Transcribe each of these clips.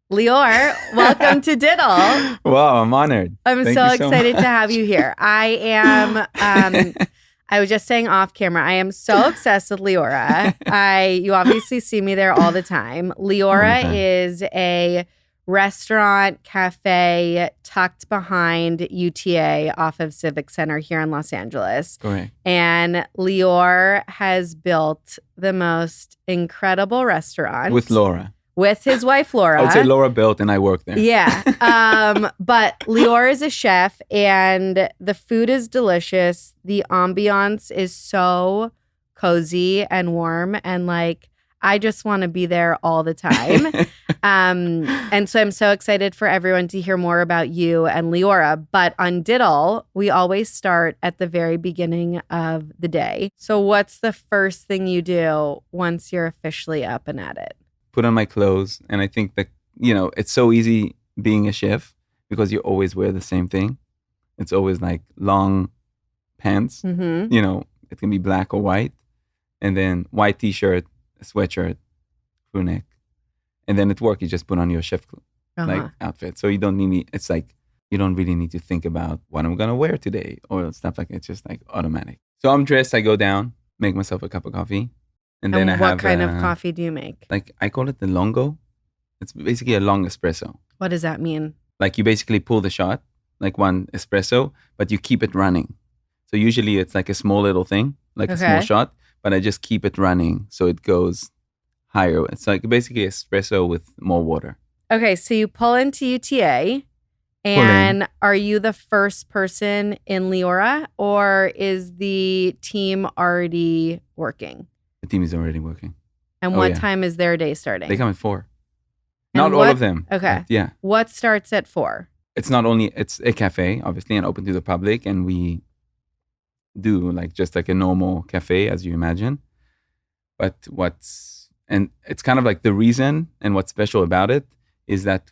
Leor, welcome to DITL. Wow, I'm honored. I'm Thank so you excited much. to have you here. I was just saying off camera, I am so obsessed with Leora. You obviously see me there all the time. Leora time. is a restaurant cafe tucked behind UTA off of Civic Center here in Los Angeles. Correct. And Leor has built the most incredible restaurant. With Laura. With his wife, Laura. I would say Laura built and I worked there. Yeah. But Leor is a chef and the food is delicious. The ambiance is so cozy and warm. And like, I just want to be there all the time. And so I'm so excited for everyone to hear more about you and Leora. But on DITL, we always start at the very beginning of the day. So what's the first thing you do once you're officially up and at it? Put on my clothes. And I think that, it's so easy being a chef because you always wear the same thing. It's always like long pants. Mm-hmm. It can be black or white. And then white t-shirt, a sweatshirt, crew neck. And then at work, you just put on your chef outfit. So you don't need it's like, you don't really need to think about what I'm going to wear today or stuff like that. It's just like automatic. So I'm dressed, I go down, make myself a cup of coffee. And then what kind of coffee do you make? Like I call it the longo. It's basically a long espresso. What does that mean? Like you basically pull the shot, like one espresso, but you keep it running. So usually it's like a small little thing, like a small shot, but I just keep it running so it goes higher. It's like basically espresso with more water. Okay, so you pull into UTA, and are you the first person in Leora, or is the team already working? The team is already working. And what time is their day starting? They come at 4. Not all of them. Okay. Yeah. What starts at 4? It's a cafe, obviously, and open to the public. And we do just like a normal cafe, as you imagine. But and it's kind of like the reason and what's special about it is that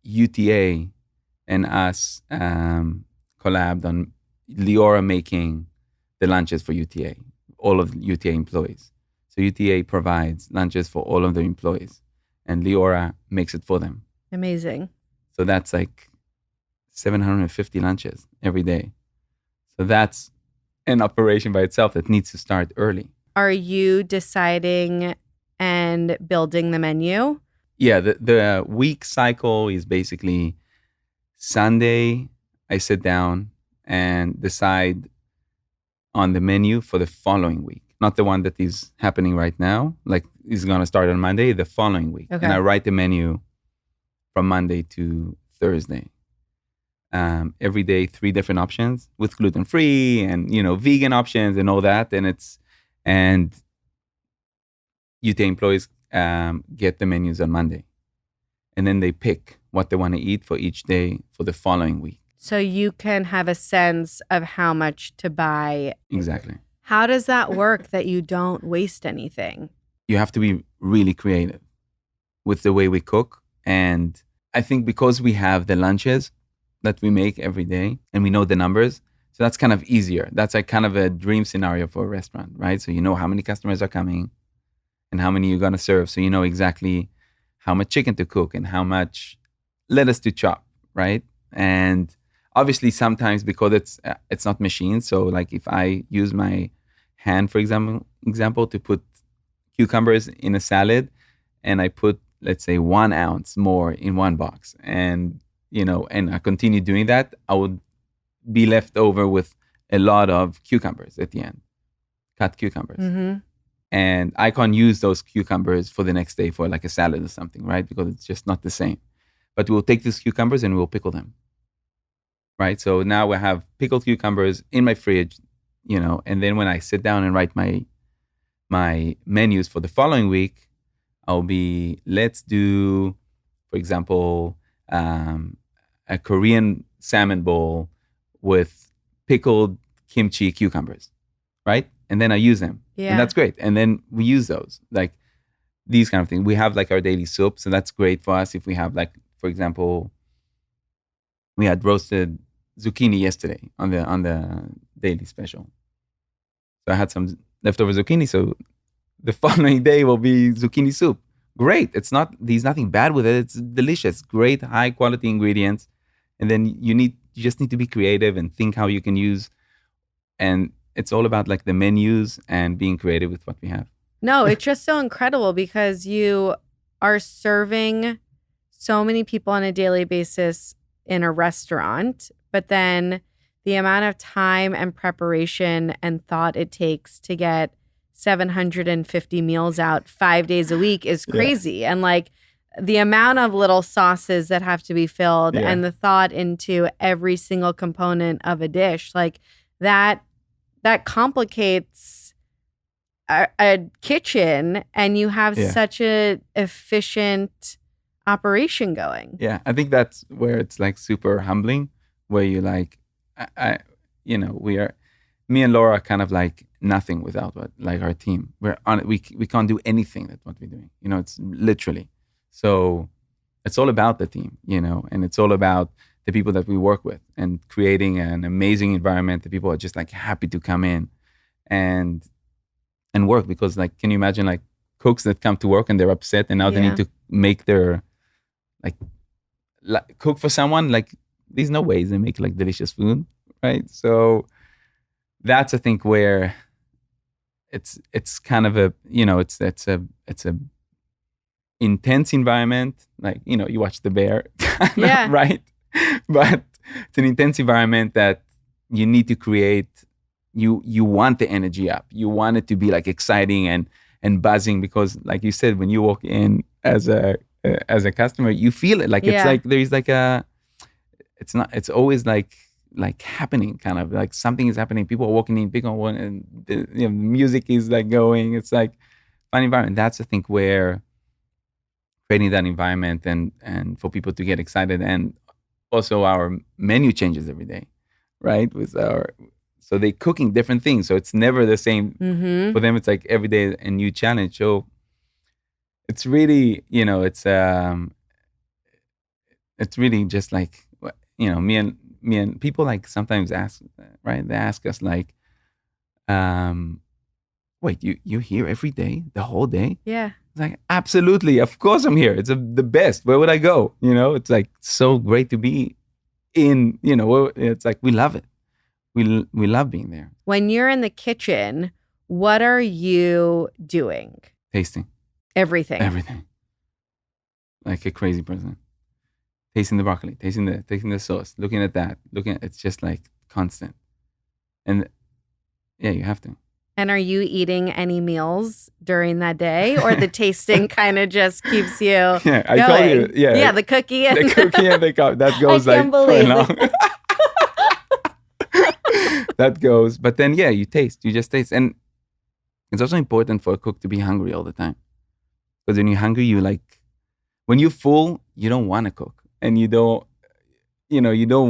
UTA and us collabed on Leora making the lunches for UTA, all of UTA employees. So UTA provides lunches for all of their employees and Leora makes it for them. Amazing. So that's like 750 lunches every day. So that's an operation by itself that needs to start early. Are you deciding and building the menu? Yeah, the week cycle is basically Sunday, I sit down and decide on the menu for the following week. Not the one that is happening right now, like is going to start on Monday, the following week. Okay. And I write the menu from Monday to Thursday. Every day, 3 different options with gluten-free and, vegan options and all that. And UTA employees get the menus on Monday. And then they pick what they want to eat for each day for the following week. So you can have a sense of how much to buy. Exactly. How does that work that you don't waste anything? You have to be really creative with the way we cook. And I think because we have the lunches that we make every day and we know the numbers, so that's kind of easier. That's like kind of a dream scenario for a restaurant, right? So you know how many customers are coming and how many you're going to serve. So you know exactly how much chicken to cook and how much lettuce to chop, right? And obviously sometimes because it's not machines. So like if I use my hand, for example, to put cucumbers in a salad and I put, let's say 1 ounce more in one box and I continue doing that, I would be left over with a lot of cucumbers at the end, cut cucumbers. Mm-hmm. And I can't use those cucumbers for the next day for like a salad or something, right? Because it's just not the same. But we'll take these cucumbers and we'll pickle them, right? So now we have pickled cucumbers in my fridge, and then when I sit down and write my menus for the following week, let's do, for example, a Korean salmon bowl with pickled kimchi cucumbers, right? And then I use them. Yeah. And that's great. And then we use those, like these kind of things. We have like our daily soup. So that's great for us if we have like, for example, we had roasted zucchini yesterday on the daily special. So I had some leftover zucchini. So the following day will be zucchini soup great. There's nothing bad with it. It's delicious, great, high quality ingredients. And then you just need to be creative and think how you can use. And it's all about like the menus and being creative with what we have. No, it's just so incredible because you are serving so many people on a daily basis in a restaurant, but then the amount of time and preparation and thought it takes to get 750 meals out 5 days a week is crazy. And like the amount of little sauces that have to be filled and the thought into every single component of a dish, like that complicates a kitchen, and you have such a efficient operation going. Yeah, I think that's where it's like super humbling, where you like, me and Laura are kind of like nothing without like our team. We can't do anything that's what we're doing. It's literally. So it's all about the team, and it's all about the people that we work with and creating an amazing environment that people are just like happy to come in and work, because like, can you imagine like cooks that come to work and they're upset and now they need to make their like cook for someone? Like there's no ways they make like delicious food, right? So that's I think where it's kind of a it's a intense environment, like you watch The Bear, right? But it's an intense environment that you need to create. You want the energy up. You want it to be like exciting and buzzing, because like you said, when you walk in as a customer, you feel it. Like it's like there's like it's always like happening, kind of like something is happening. People are walking in, people are walking, and the music is like going. It's like fun environment. That's I think where creating that environment and for people to get excited. And also our menu changes every day, right? So they're cooking different things. So it's never the same. For them, it's like every day a new challenge. So it's really, it's really just like, me and people like sometimes ask, right? They ask us like, wait, you here every day, the whole day? Yeah. It's like, absolutely. Of course I'm here. It's the best. Where would I go? It's like so great to be in, it's like, we love it. We love being there. When you're in the kitchen, what are you doing? Tasting. Everything. Like a crazy person. Tasting the broccoli, tasting the sauce, looking at that, it's just like constant. And yeah, you have to. And are you eating any meals during that day, or the tasting kind of just keeps you I going? told you. Yeah, the cookie and that goes I like for long. That goes, but then you just taste. And it's also important for a cook to be hungry all the time, because when you're hungry, when you're full, you don't want to cook, and you don't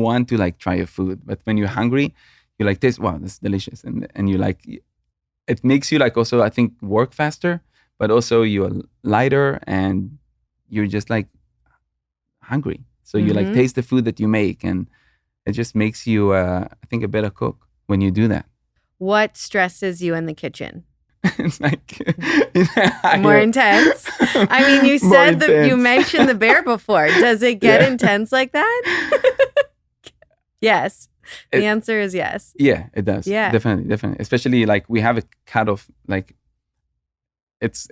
want to like try your food. But when you're hungry, you like taste, wow, this is delicious, and you like, it makes you like also I think work faster, but also you're lighter and you're just like hungry. So you like taste the food that you make, and it just makes you I think a better cook when you do that. What stresses you in the kitchen? It's like more intense. I mean, you said you mentioned The Bear before. Does it get intense like that? Yes. The answer is yes. Yeah, it does. Yeah, definitely. Especially like we have a cutoff. Like it's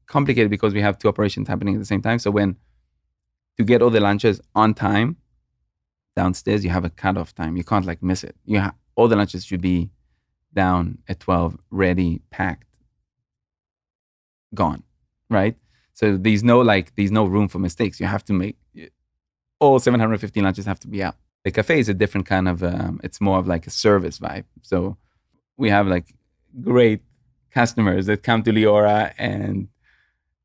complicated because we have two operations happening at the same time. So to get all the lunches on time downstairs, you have a cutoff time. You can't like miss it. All the lunches should be down at 12, ready, packed, gone, right? So there's no room for mistakes. You have to make all 750 lunches have to be out. The cafe is a different kind of, it's more of like a service vibe. So we have like great customers that come to Leora, and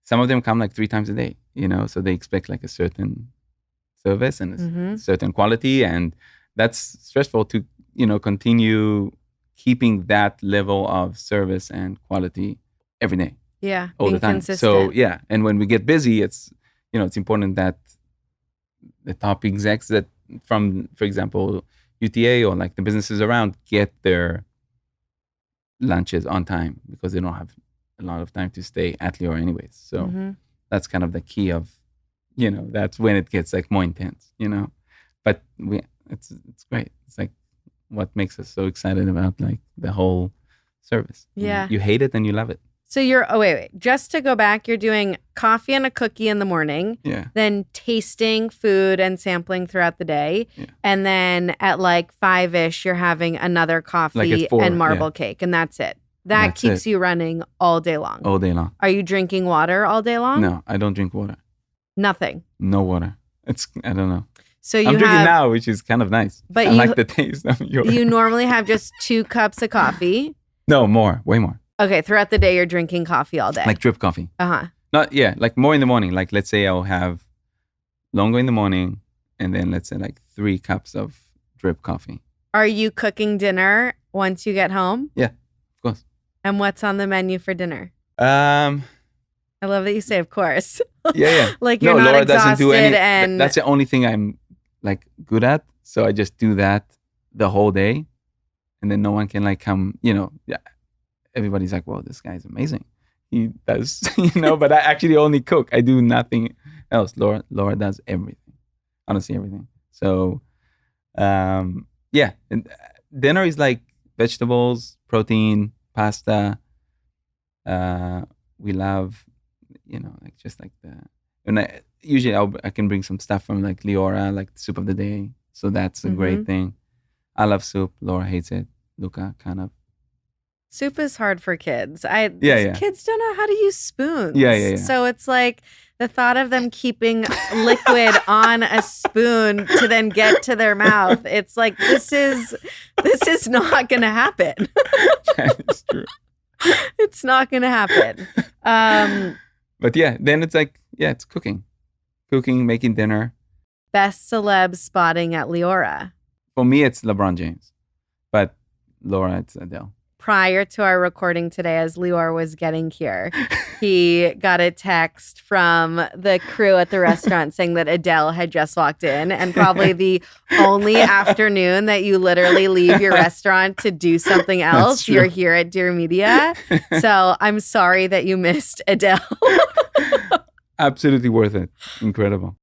some of them come like 3 times a day, so they expect like a certain service and a certain quality. And that's stressful to, continue keeping that level of service and quality every day. Yeah. All the time. Consistent. So yeah. And when we get busy, it's, it's important that the top execs that from, for example, UTA or like the businesses around get their lunches on time, because they don't have a lot of time to stay at Leora anyways. So That's kind of the key of, that's when it gets like more intense, But it's great. It's like what makes us so excited about like the whole service. Yeah. You hate it and you love it. So wait. Just to go back, you're doing coffee and a cookie in the morning. Yeah. Then tasting food and sampling throughout the day. Yeah. And then at like 5-ish, you're having another coffee Like at 4, and marble cake. And that's it. That That's keeps it. you running all day long. All day long. Are you drinking water all day long? No, I don't drink water. Nothing. No water. I don't know. So I'm drinking now, which is kind of nice. But I like the taste of yours. You normally have just 2 cups of coffee. No, more. Way more. Okay, throughout the day, you're drinking coffee all day. Like drip coffee. Uh-huh. Like more in the morning. Like let's say I'll have longer in the morning and then let's say like 3 cups of drip coffee. Are you cooking dinner once you get home? Yeah, of course. And what's on the menu for dinner? I love that you say of course. Yeah. Like you're not Leora exhausted doesn't do any. and That's the only thing I'm like good at. So I just do that the whole day, and then no one can like come. Yeah, everybody's like, "Whoa, this guy's amazing." He does, But I actually only cook. I do nothing else. Leora does everything, honestly, everything. So, yeah, and dinner is like vegetables, protein, pasta. We love, like just like and usually I can bring some stuff from like Leora, like the soup of the day. So that's a great thing. I love soup. Leora hates it. Luca kind of. Soup is hard for kids. Yeah. Kids don't know how to use spoons. Yeah. So it's like the thought of them keeping liquid on a spoon to then get to their mouth. It's like this is not going to happen. That is true. It's not going to happen. But yeah, then it's like, it's cooking, making dinner. Best celeb spotting at Leora. For me, it's LeBron James, but Leora, it's Adele. Prior to our recording today, as Leor was getting here, he got a text from the crew at the restaurant saying that Adele had just walked in, and probably the only afternoon that you literally leave your restaurant to do something else, you're here at Dear Media. So I'm sorry that you missed Adele. Absolutely worth it. Incredible.